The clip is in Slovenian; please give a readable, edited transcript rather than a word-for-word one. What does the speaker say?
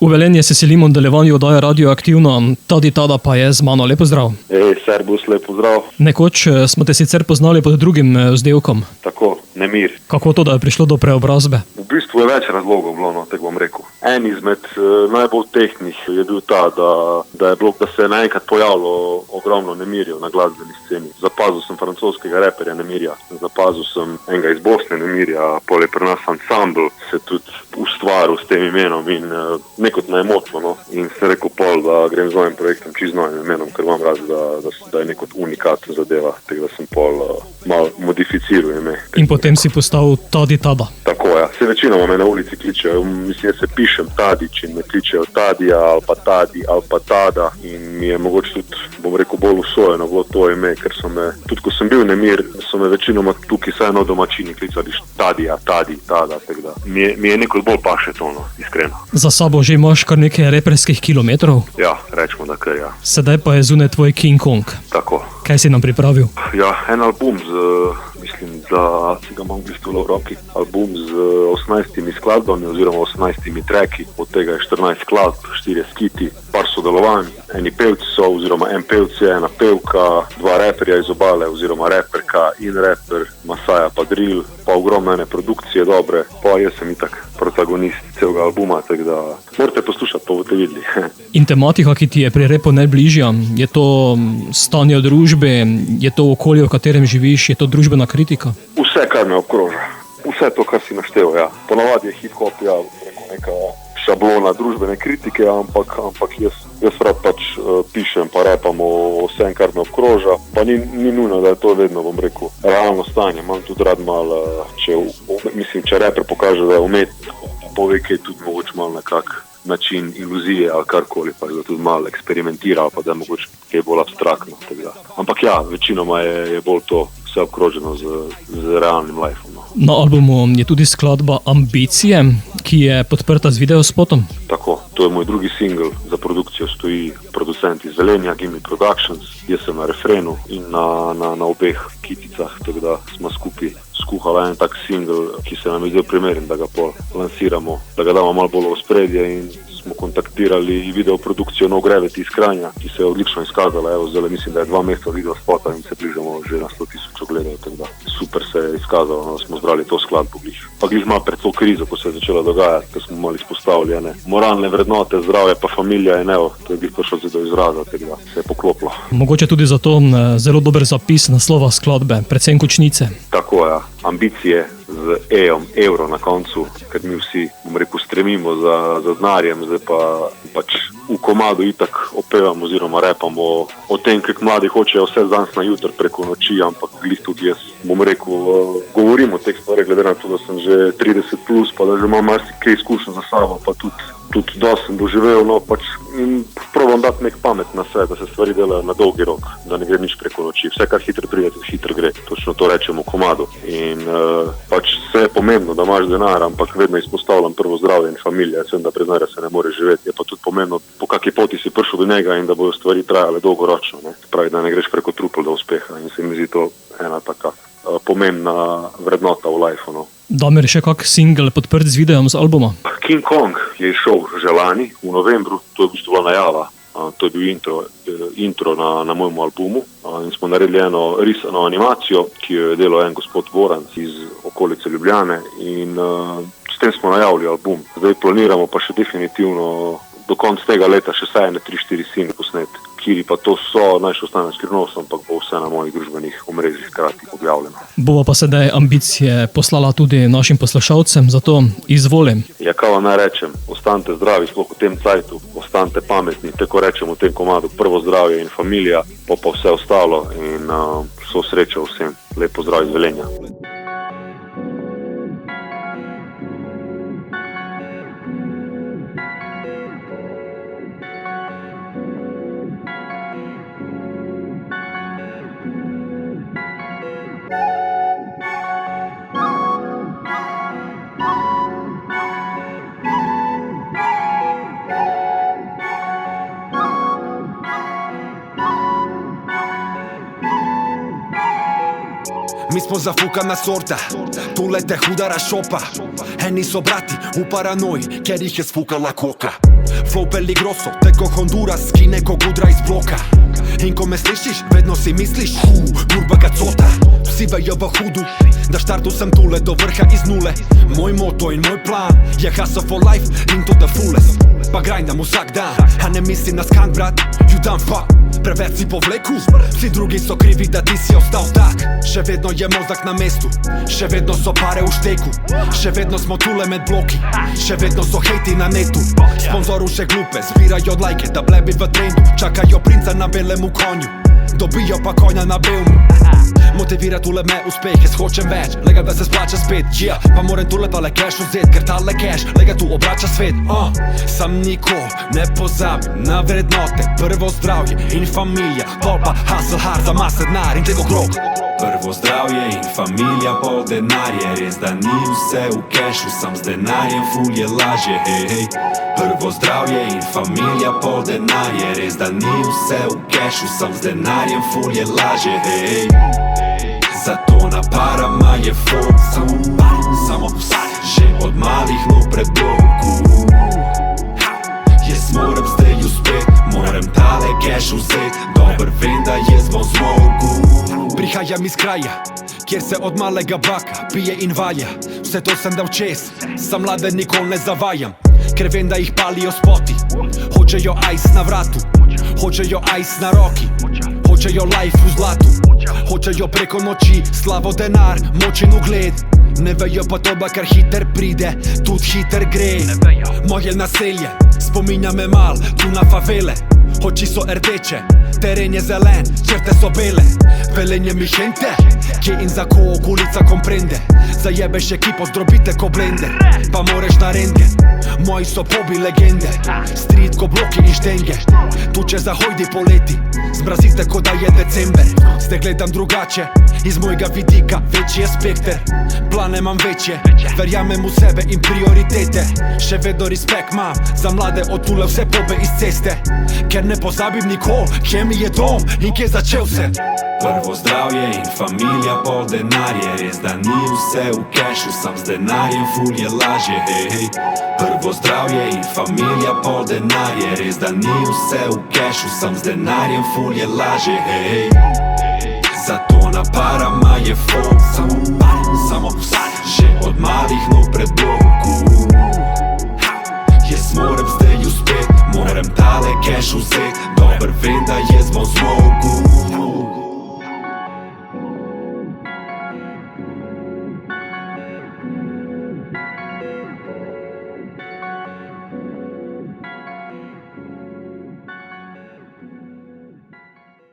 V Velenje se selimo v nadaljevanju oddaje Radioaktivno, Tadi Tada pa je z mano. Lep pozdrav. Servus, lep pozdrav. Nekoč smo te sicer poznali pod drugim vzdevkom. Tako, Nemir. Kako to, da je prišlo do preobrazbe? V bistvu je več razlogov bilo, no, tako bom rekel. En izmed najbolj tehtnih je bil ta, da se je naenkrat pojavilo ogromno Nemirjev na glasbeni sceni. Zapazil sem francoskega reperja Nemirja, zapazil sem enega iz Bosne Nemirja, pol je pri nas ansambl se tudi ustvaril s tem imenom in nekot me je motilo, no. In sem rekel pol, da grem z novim projektom, čisto novim imenom, ker imam rad, da je nekot unikat zadeva, tako da sem pol malo modificiral ime. In potem si postal Tadi Tada. Tako, ja. Se večinoma me na ulici kličejo, mislim, jaz se pišem Tadić in me kličejo Tadija ali pa Tadi ali pa Tada in mi je mogoče tudi, bom rekel, bolj usvojeno bilo to ime, ker so me, tudi ko sem bil Nemir, so me večinoma tukaj vsaj domačini klicali Tadija, Tadi, Tada, tako da mi je nekaj bolj paše to, no, iskreno. Za sabo že imaš kar nekaj reperskih kilometrov? Ja, rečemo, da kaj, ja. Sedaj pa je zunaj tvoj King Kong. Tako. Kaj si nam pripravil? Ja, en album mislim, da si ga imam v bistvu v roki. Album z 18 skladbami oziroma 18 treki, od tega je 14 skladb, 4 skiti, par sodelovanj, eni pevci so oziroma en pevc je, ena pevka, dva reperja iz Obale oziroma reperka in reper, Masaja pa drill, pa ogromne produkcije dobre, pa jaz sem itak protagonist celega albuma, tako da morate poslušati, pa boste videli. In tematika, ki ti je pri repu najbližja, je to stanje družbe, je to okolje, v katerem živiš, je to družbena kritika? Vse, kar me obkroža. Vse to, kar si naštel, ja. Ponavadi je hip-hop, ja, neka šablona družbene kritike, ampak jaz rad pač pišem pa repam o vsem, kar me obkroža, pa ni nujno, da je to vedno, bom rekel, realno stanje. Imam tudi rad malo, če reper pokaže, da je umetnik, pove, kaj je tudi mogoče malo nekak način iluzije ali karkoli, pa da tudi malo eksperimentira, pa da je mogoče kaj bolj abstraktno. Ampak ja, večinoma je bolj to vse obkroženo z realnim lifeom. No. Na albumu je tudi skladba Ambicije, ki je podprta z videospotom. Tako, to je moj drugi singl, za produkcijo stoji producent iz Velenja, Gimme Productions, jaz sem na refrenu in na obeh kiticah, tako da smo skupaj skuhala en tak singl, ki se nam je zdel primeren, da ga pol lansiramo, da ga damo malo bolj v ospredje in smo kontaktirali videoprodukcijo No Gravity iz Kranja, ki se je odlično izkazala. Evo, zdaj mislim, da je 2 meseca videospota in se bližamo že na 100,000 ogledov, tako da super se je izkazalo, no, da smo zbrali to skladbo glih. Pa glih malo pred to krizo, ko se je začela dogajati, ko smo malo izpostavili moralne vrednote, zdravje pa familija in evo, to je glih prišlo zdaj do izraza, tako da se je poklopilo. Mogoče tudi zato zelo dober zapis naslova skladbe, predvsem končnice. Tako, ja. Ambicije z evro na koncu, ker mi vsi, bom rekel, stremimo za denarjem, zdaj pa pač v komadu itak opevamo oziroma repamo o tem, kako mladi hočejo vse danes na jutr preko noči, ampak glih tudi jaz, bom rekel, govorim o teh stvarih, glede na to, da sem že 30 plus, pa da že imam marsikaj izkušenj za sabo, pa tudi dosti sem doživel, no pač probam dati nek pamet na sve, da se stvari delajo na dolgi rok, da ne gre nič preko noči. Vse, kar hitro pride, tudi hitro gre. Točno to rečemo v komadu. In pač vse je pomembno, da imaš denar, ampak vedno izpostavljam prvo zdravje in familija. Sem, da brez denarja se ne more živeti. Je pa tudi pomembno, po kakšni poti si prišel do njega in da bodo stvari trajale dolgoročno. Ne? Pravi, da ne greš preko trupel do uspeha. In se mi zdi to ena taka pomembna vrednota v lifeu. No. Damir, še kak single podprt z videom z albuma? King Kong je išel že lani, v novembru, to je v bistvu bila najava. To je bil intro na mojem albumu in smo naredili eno risano animacijo, ki jo je delal en gospod Voranc iz okolice Ljubljane in s tem smo najavili album. Zdaj planiramo pa še definitivno do konca tega leta še vsaj 3-4 single posnet, kiri pa to so, naj še ostane skrivnost, ampak bo vse na mojih družbenih omrežjih hkrati objavljeno. Bova pa sedaj Ambicije poslala tudi našim poslušalcem, zato izvolim. Ja, kaj vam naj rečem, ostanite zdravi, sploh v tem cajtu, ostanite pametni, tako rečem v tem komadu, prvo zdravje in familija, pa vse ostalo in vso srečo vsem. Lep pozdrav iz Velenja. Mi smo zafukana sorta, tu lete hudara šopa. Eni so brati u paranoji, ker ih je sfukala koka. Flow peligroso, teko Honduras, ki nekog udra iz bloka. In ko me slišiš, vedno si misliš, kurba ga cota. Vsi vejo v hudu, da štartu sem tule, do vrha iz nule. Moj moto in moj plan je hustle for life, in to the fullest. Pa grindam vsak dan, a ne mislim na skank, brat, you done fuck. Preveč si povleku, vsi drugi so krivi, da ti si ostal tak. Še vedno je mozak na mestu, še vedno so pare v šteku, še vedno smo tule med bloki, še vedno so hejti na netu. Sponzoru še glupe, zbirajo lajke, da blebi v trendu, čakajo princa na belemu konju, dobijo pa konja na belmu. Motivira tule me uspeh, jaz hočem več, lega da se splača spet, yeah. Pa moram tule tale cash vzet, ker tale cash, lega tu obrača svet. Sam niko ne pozabim na vrednote, prvo zdravje in familija, pol pa hustle hard za mase denar in tego krog. Prvo zdravje in familija, pol denar je, res da ni vse v cashu, sam z denarjem ful je lažje, hej, hej. Prvo zdravje in familija, pol denar je, res da ni vse v cashu, sam z denarjem ful je lažje, hej. Zato na parama je fokus, samo že od malih nog pred bloku. Jaz moram zdaj uspet, moram tale cash vzet, dober vem, da je zvon zmogu. Prihajam iz kraja, kjer se od malega baka pije in valja. Vse to sem dal čez, sam mlade nikol ne zavajam, ker vem, da jih palijo spoti. Hočejo ice na vratu, hočejo ice na roki, hočejo life v zlatu, hočejo preko noči slavo, denar, moč in ugled. Ne vejo pa to, da kar hiter pride, tudi hiter gre. Moje naselje spominja me mal, tu na favele. Oči so rdeče, teren je zelen, črte so bele. Velenje mi gente, kje in za ko okolica komprende. Zajebeš ekipo, zdrobite ko blender, pa moreš na rentgen. Moji so pobi legende, street ko bloki in štenge. Tuče za hojdi poleti, zmrazite ko da je december. Zdaj gledam drugače, iz mojega vidika večji je spekter. Plane imam večje, verjamem v sebe in prioritete. Še vedno respekt imam za mlade od tule vse pobe iz ceste, ker ne pozabim nikol, kje mi je dom in kje začel se. Prvo zdravje in familija, pol denar je, res da ni vse v cashu, sam z denarjem ful je lažje, hej, hej. Prvo zdravje in familija, pol denar je, res da ni vse v cashu, sam z denarjem ful je lažje, hej, hej. Zato na parama je fokus, samo že od malih nog pred bloku. Jaz moram zdaj uspet, moram tale cash vzet, dober vem, da je zvon zmogu.